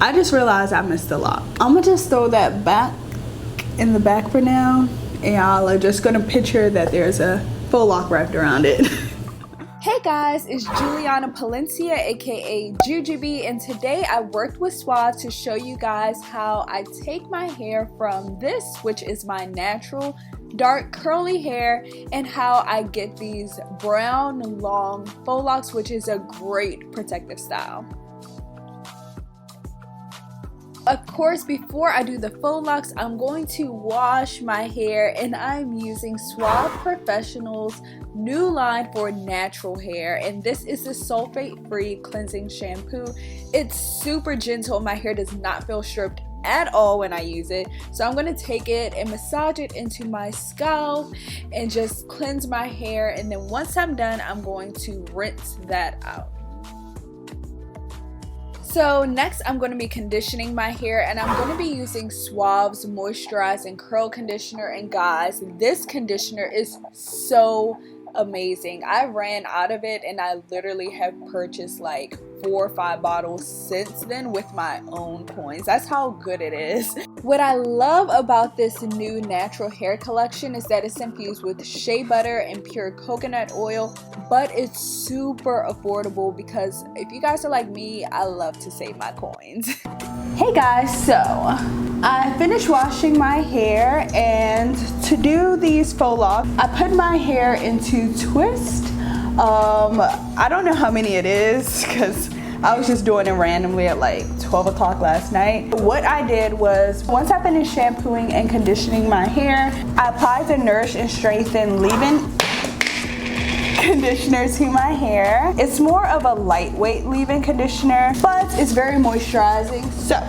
I just realized I missed a lot. I'm gonna just throw that back in the back for now, and y'all are just gonna picture that there's a faux lock wrapped around it. Hey guys, it's Juliana Palencia, aka Jujubee, and today I worked with Suave to show you guys how I take my hair from this, which is my natural dark curly hair, and how I get these brown long faux locks, which is a great protective style. Of course, before I do the faux locks, I'm going to wash my hair, and I'm using Suave Professional's new line for natural hair, and this is the sulfate-free cleansing shampoo. It's super gentle. My hair does not feel stripped at all when I use it, so I'm going to take it and massage it into my scalp and just cleanse my hair, and then once I'm done, I'm going to rinse that out. So next I'm going to be conditioning my hair, and I'm going to be using Suave's Moisturize and Curl Conditioner, and guys, this conditioner is so amazing. I ran out of it and I literally have purchased like 4 or 5 bottles since then with my own coins. That's how good it is. What I love about this new natural hair collection is that it's infused with shea butter and pure coconut oil, but it's super affordable because if you guys are like me, I love to save my coins. Hey guys, so I finished washing my hair, and to do these faux locks, I put my hair into twist. I don't know how many it is because I was just doing it randomly at like 12 o'clock last night. What I did was, once I finished shampooing and conditioning my hair, I applied the Nourish and Strengthen leave-in conditioner to my hair. It's more of a lightweight leave-in conditioner, but it's very moisturizing. So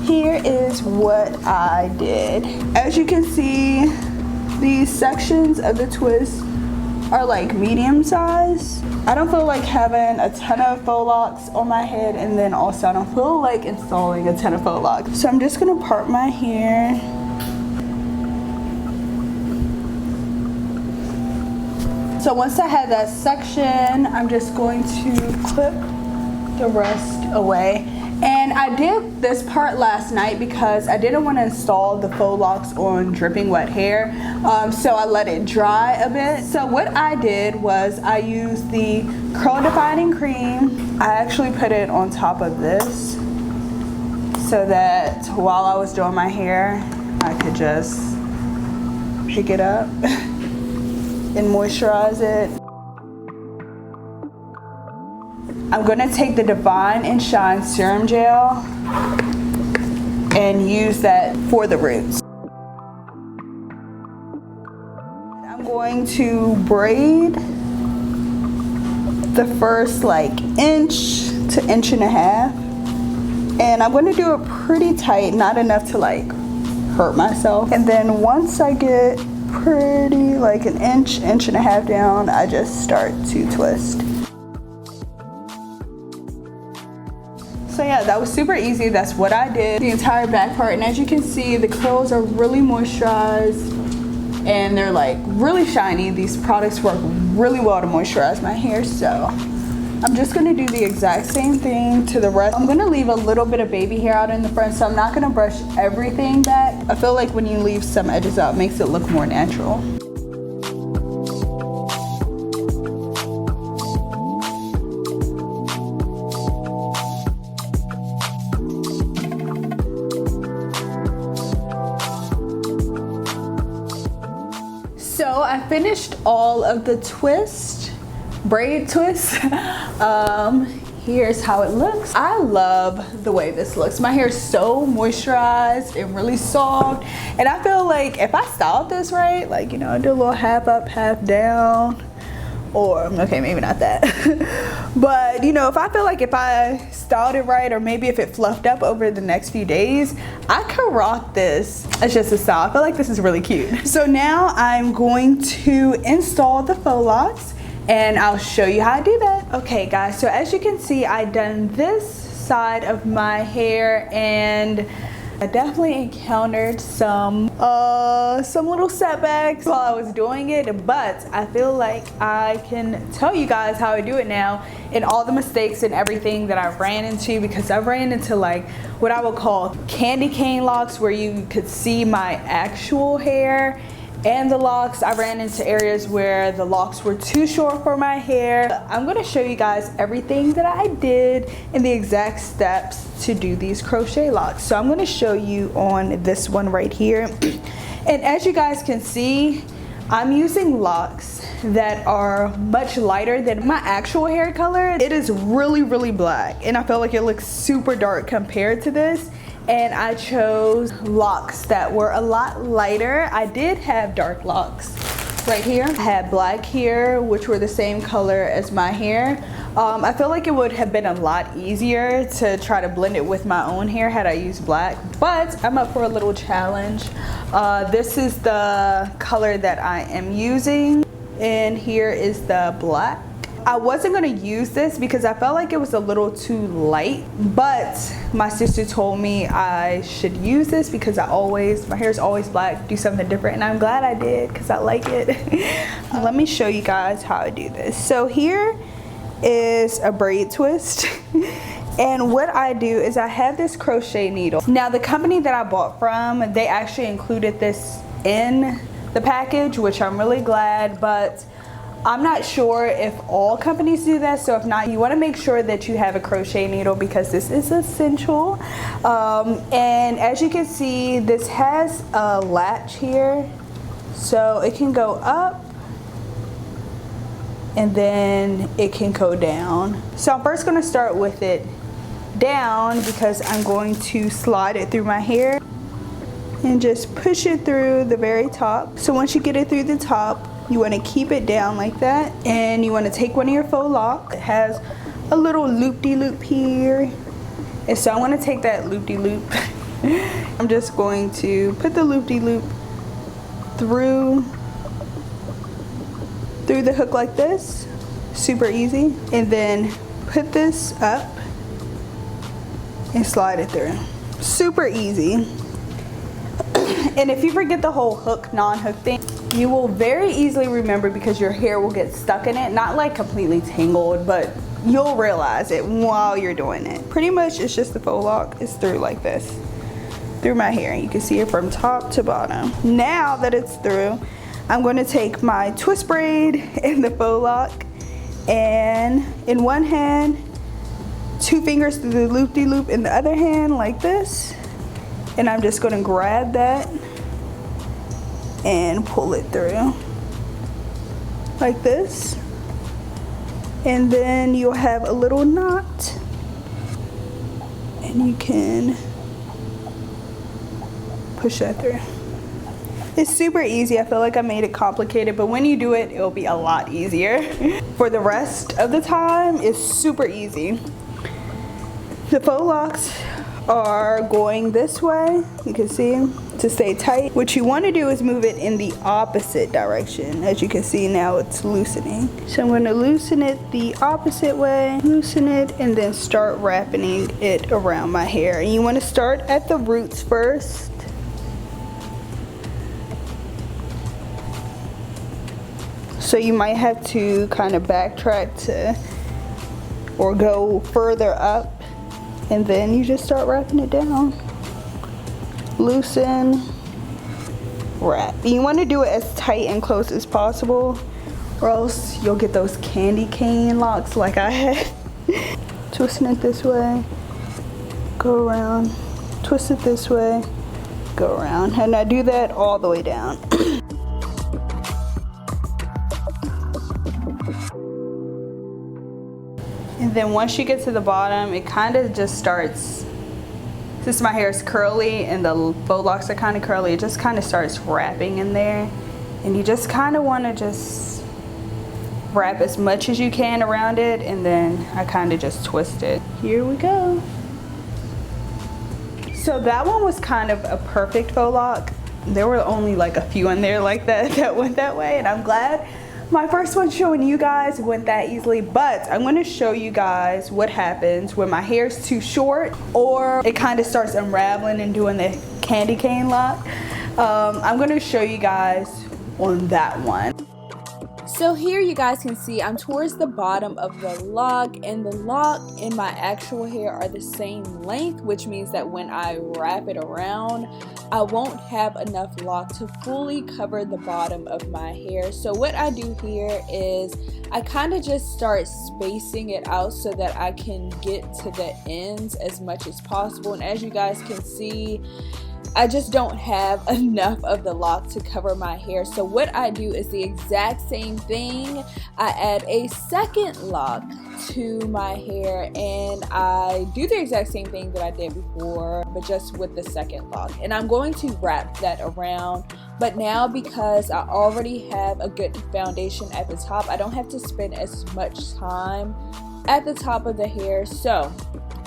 here is what I did. As you can see, these sections of the twist are like medium size. I don't feel like having a ton of faux locks on my head, and then also I don't feel like installing a ton of faux locks. So I'm just gonna part my hair. So once I have that section, I'm just going to clip the rest away. And I did this part last night because I didn't want to install the faux locks on dripping wet hair, so I let it dry a bit. So what I did was I used the curl defining cream. I actually put it on top of this so that while I was doing my hair, I could just pick it up and moisturize it. I'm gonna take the Divine and Shine Serum Gel and use that for the roots. I'm going to braid the first like inch to inch and a half. And I'm gonna do it pretty tight, not enough to like hurt myself. And then once I get pretty like an inch, inch and a half down, I just start to twist. So yeah, that was super easy. That's what I did the entire back part, and as you can see, the curls are really moisturized and they're like really shiny. These products work really well to moisturize my hair, so I'm just gonna do the exact same thing to the rest. I'm gonna leave a little bit of baby hair out in the front, so I'm not gonna brush everything back. I feel like when you leave some edges out, it makes it look more natural. So I finished all of the braid twist. Here's how it looks. I love the way this looks. My hair is so moisturized and really soft, and I feel like if I styled this right, like, you know, I do a little half up, half down, or okay, maybe not that, but you know, if I feel like if I styled it right, or maybe if it fluffed up over the next few days, I could rock this as just a style. I feel like this is really cute. So now I'm going to install the faux locks, and I'll show you how I do that. Okay guys, so as you can see, I've done this side of my hair, and I definitely encountered some little setbacks while I was doing it, but I feel like I can tell you guys how I do it now and all the mistakes and everything that I ran into, because I ran into like what I would call candy cane locks, where you could see my actual hair and the locks. I ran into areas where the locks were too short for my hair. I'm going to show you guys everything that I did and the exact steps to do these crochet locks. So I'm going to show you on this one right here. And as you guys can see, I'm using locks that are much lighter than my actual hair color. It is really black, and I felt like it looks super dark compared to this. And I chose locks that were a lot lighter. I did have dark locks right here. I had black here, which were the same color as my hair. I feel like it would have been a lot easier to try to blend it with my own hair had I used black, but I'm up for a little challenge. This is the color that I am using, and here is the black. I wasn't gonna use this because I felt like it was a little too light, but my sister told me I should use this because my hair is always black, do something different, and I'm glad I did because I like it. Let me show you guys how I do this. So here is a braid twist. And what I do is I have this crochet needle. Now the company that I bought from, they actually included this in the package, which I'm really glad, but I'm not sure if all companies do that, so if not, you want to make sure that you have a crochet needle because this is essential. And as you can see, this has a latch here, so it can go up and then it can go down. So I'm first going to start with it down because I'm going to slide it through my hair and just push it through the very top. So once you get it through the top, you want to keep it down like that, and you want to take one of your faux locks. It has a little loop-de-loop here, and so I want to take that loop-de-loop. I'm just going to put the loop-de-loop through the hook like this, super easy, and then put this up and slide it through, super easy. And if you forget the whole hook non-hook thing, you will very easily remember because your hair will get stuck in it, not like completely tangled, but you'll realize it while you're doing it. Pretty much it's just the faux lock is through like this, through my hair. You can see it from top to bottom. Now that it's through, I'm going to take my twist braid and the faux lock, and in one hand, 2 fingers through the loop-de-loop, in the other hand like this, and I'm just going to grab that and pull it through like this, and then you'll have a little knot, and you can push that through. It's super easy. I feel like I made it complicated, but when you do it, it'll be a lot easier. For the rest of the time, it's super easy. The faux locks are going this way, you can see, to stay tight. What you want to do is move it in the opposite direction. As you can see now, it's loosening. So I'm going to loosen it the opposite way, loosen it, and then start wrapping it around my hair. And you want to start at the roots first. So you might have to kind of backtrack or go further up, and then you just start wrapping it down. Loosen, wrap. You want to do it as tight and close as possible, or else you'll get those candy cane locks like I had. Twisting it this way, go around, twist it this way, go around, and I do that all the way down. And then once you get to the bottom, it kind of just starts, since my hair is curly and the faux locks are kind of curly, it just kind of starts wrapping in there. And you just kind of want to just wrap as much as you can around it, and then I kind of just twist it. Here we go. So that one was kind of a perfect faux lock. There were only like a few in there like that that went that way, and I'm glad my first one showing you guys went that easily, but I'm going to show you guys what happens when my hair is too short or it kind of starts unraveling and doing the candy cane lock. I'm going to show you guys on that one. So here you guys can see I'm towards the bottom of the lock, and the lock and my actual hair are the same length, which means that when I wrap it around, I won't have enough lock to fully cover the bottom of my hair. So what I do here is I kind of just start spacing it out so that I can get to the ends as much as possible. And as you guys can see, I just don't have enough of the lock to cover my hair. So what I do is the exact same thing. I add a second lock to my hair, and I do the exact same thing that I did before, but just with the second lock. And I'm going to wrap that around. But now, because I already have a good foundation at the top, I don't have to spend as much time at the top of the hair. So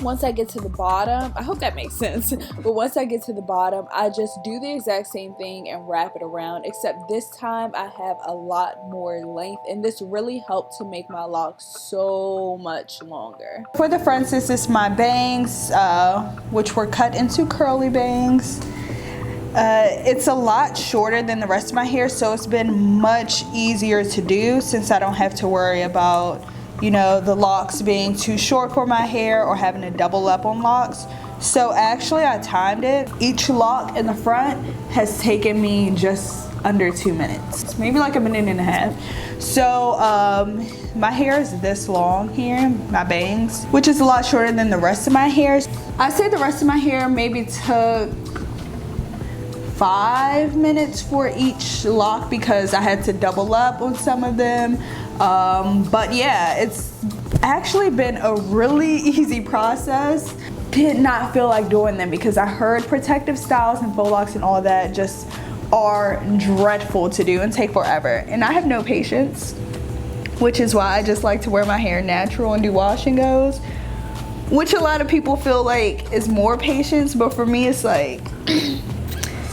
once I get to the bottom, I hope that makes sense, but once I get to the bottom, I just do the exact same thing and wrap it around, except this time I have a lot more length, and this really helped to make my locks so much longer. For the fronts, this is my bangs, which were cut into curly bangs. It's a lot shorter than the rest of my hair, so it's been much easier to do since I don't have to worry about, you know, the locks being too short for my hair or having to double up on locks. So actually I timed it. Each lock in the front has taken me just under 2 minutes, maybe like a minute and a half. So my hair is this long here, my bangs, which is a lot shorter than the rest of my hair. I say the rest of my hair maybe took 5 minutes for each lock because I had to double up on some of them. But yeah, it's actually been a really easy process. Did not feel like doing them because I heard protective styles and faux locks and all that just are dreadful to do and take forever. And I have no patience, which is why I just like to wear my hair natural and do wash and goes, which a lot of people feel like is more patience, but for me it's like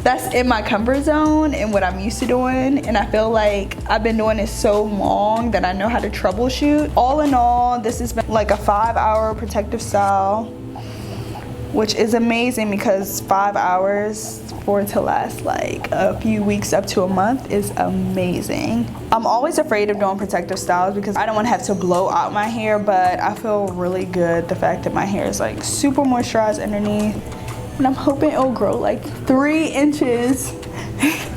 that's in my comfort zone and what I'm used to doing, and I feel like I've been doing it so long that I know how to troubleshoot. All in all, this has been like a 5-hour protective style, which is amazing because 5 hours for it to last like a few weeks up to a month is amazing. I'm always afraid of doing protective styles because I don't want to have to blow out my hair, but I feel really good the fact that my hair is like super moisturized underneath. And I'm hoping it'll grow like 3 inches.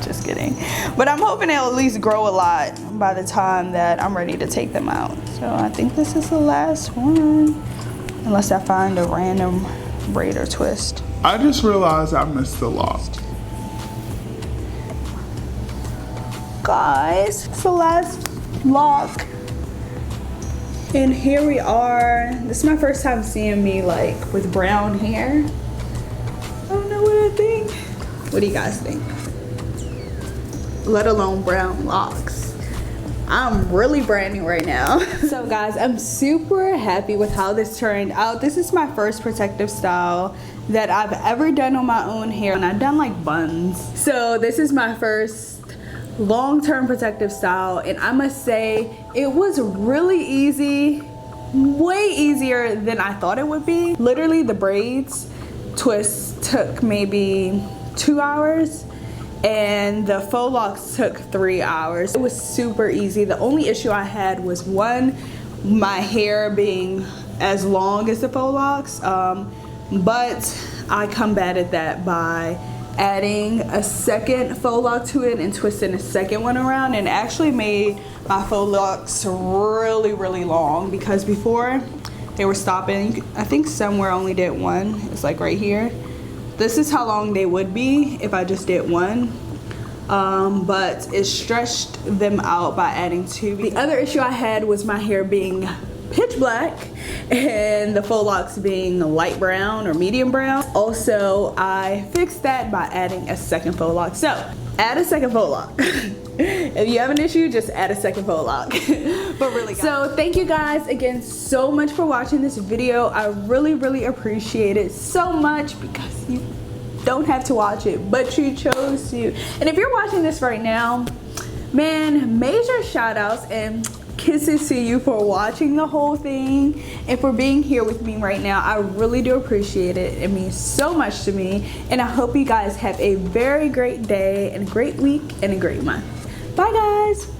Just kidding. But I'm hoping it'll at least grow a lot by the time that I'm ready to take them out. So I think this is the last one. Unless I find a random braid or twist. I just realized I missed the lock. Guys, it's the last lock. And here we are. This is my first time seeing me like with brown hair. I don't know what I think. What do you guys think? Let alone brown locks. I'm really brand new right now. So guys, I'm super happy with how this turned out. This is my first protective style that I've ever done on my own hair, and I've done like buns. So this is my first long-term protective style, and I must say it was really easy, way easier than I thought it would be. Literally the braids twists took maybe 2 hours and the faux locks took 3 hours. It was super easy. The only issue I had was one, my hair being as long as the faux locks, but I combated that by adding a second faux lock to it and twisting a second one around, and actually made my faux locks really long because before they were stopping. I think somewhere only did one. It's like right here. This is how long they would be if I just did one. But it stretched them out by adding 2. The other issue I had was my hair being pitch black and the faux locks being light brown or medium brown. Also, I fixed that by adding a second faux lock. So, add a second faux lock. If you have an issue, just add a second faux lock. But really, guys. So thank you guys again so much for watching this video. I really appreciate it so much because you don't have to watch it, but you chose to. And if you're watching this right now, Man, major shout outs and kisses to you for watching the whole thing and for being here with me right now. I really do appreciate it. It means so much to me, and I hope you guys have a very great day and a great week and a great month. Bye guys.